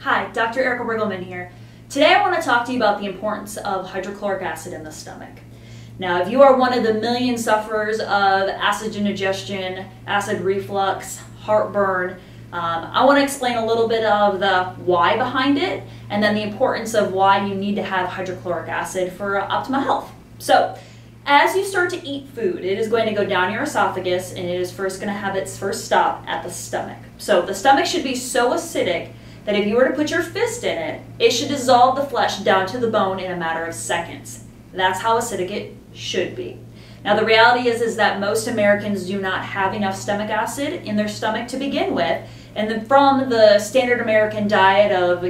Hi, Dr. Erica Riggleman here. Today I want to talk to you about the importance of hydrochloric acid in the stomach. Now, if you are one of the million sufferers of acid indigestion, acid reflux, heartburn, I want to explain a little bit of the why behind it, and then the importance of why you need to have hydrochloric acid for optimal health. So, as you start to eat food, it is going to go down your esophagus, and it is first going to have its first stop at the stomach. So the stomach should be so acidic that if you were to put your fist in it, it should dissolve the flesh down to the bone in a matter of seconds. That's how acidic it should be. Now the reality is that most Americans do not have enough stomach acid in their stomach to begin with, and then from the standard American diet of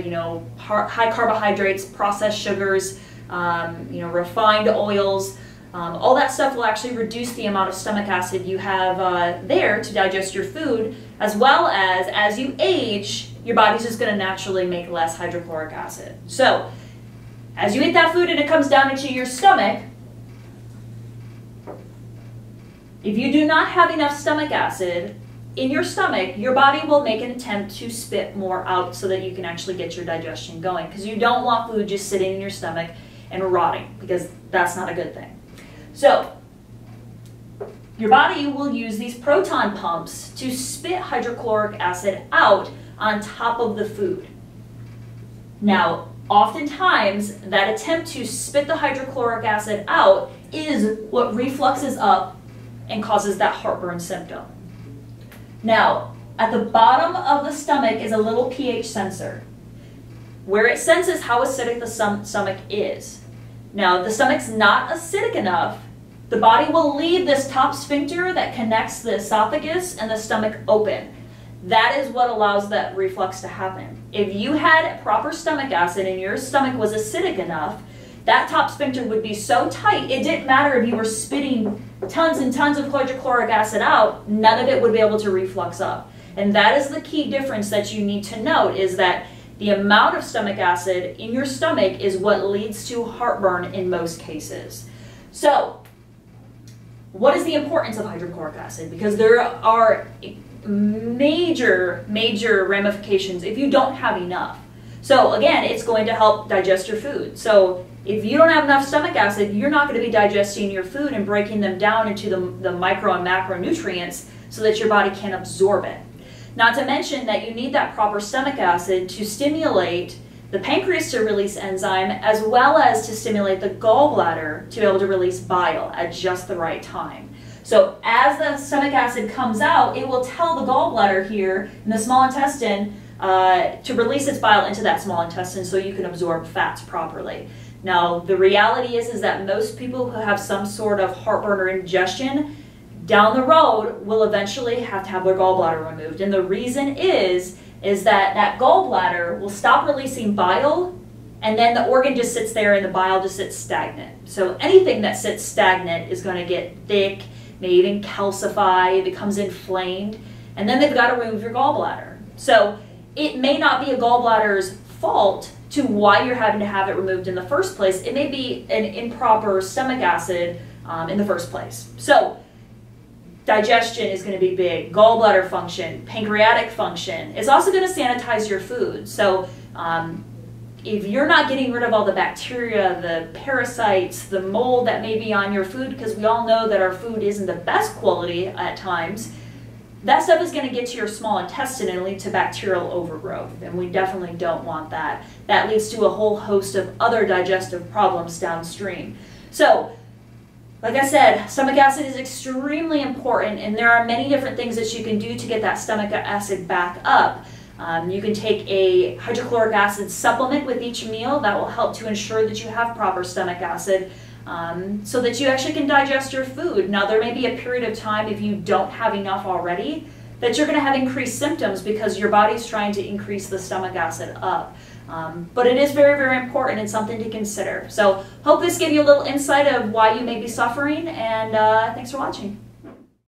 high carbohydrates, processed sugars, refined oils, all that stuff will actually reduce the amount of stomach acid you have there to digest your food, as well as you age, your body's just going to naturally make less hydrochloric acid. So, as you eat that food and it comes down into your stomach, if you do not have enough stomach acid in your stomach, your body will make an attempt to spit more out so that you can actually get your digestion going, because you don't want food just sitting in your stomach and rotting, because that's not a good thing. So, your body will use these proton pumps to spit hydrochloric acid out on top of the food. Now, oftentimes, that attempt to spit the hydrochloric acid out is what refluxes up and causes that heartburn symptom. Now, at the bottom of the stomach is a little pH sensor, where it senses how acidic the stomach is. Now, if the stomach's not acidic enough, the body will leave this top sphincter that connects the esophagus and the stomach open. That is what allows that reflux to happen. If you had proper stomach acid and your stomach was acidic enough, that top sphincter would be so tight, it didn't matter if you were spitting tons and tons of hydrochloric acid out, none of it would be able to reflux up. And that is the key difference that you need to note, is that the amount of stomach acid in your stomach is what leads to heartburn in most cases. So, what is the importance of hydrochloric acid? Because there are major ramifications if you don't have enough. So again, it's going to help digest your food. So if you don't have enough stomach acid, you're not going to be digesting your food and breaking them down into the micro and macronutrients so that your body can absorb it. Not to mention that you need that proper stomach acid to stimulate the pancreas to release enzyme, as well as to stimulate the gallbladder to be able to release bile at just the right time. So as the stomach acid comes out, it will tell the gallbladder here in the small intestine to release its bile into that small intestine so you can absorb fats properly. Now, the reality is that most people who have some sort of heartburn or indigestion down the road will eventually have to have their gallbladder removed. And the reason is that gallbladder will stop releasing bile, and then the organ just sits there and the bile just sits stagnant. So anything that sits stagnant is going to get thick, may even calcify, it becomes inflamed, and then they've got to remove your gallbladder. So it may not be a gallbladder's fault to why you're having to have it removed in the first place. It may be an improper stomach acid in the first place. So digestion is going to be big, gallbladder function, pancreatic function. It's also going to sanitize your food. So if you're not getting rid of all the bacteria, the parasites, the mold that may be on your food, because we all know that our food isn't the best quality at times, that stuff is going to get to your small intestine and lead to bacterial overgrowth, and we definitely don't want that. That leads to a whole host of other digestive problems downstream. So, like I said, stomach acid is extremely important, and there are many different things that you can do to get that stomach acid back up. You can take a hydrochloric acid supplement with each meal that will help to ensure that you have proper stomach acid so that you actually can digest your food. Now, there may be a period of time, if you don't have enough already, that you're going to have increased symptoms because your body's trying to increase the stomach acid up. But it is very, very important and something to consider. So, hope this gave you a little insight of why you may be suffering, and thanks for watching.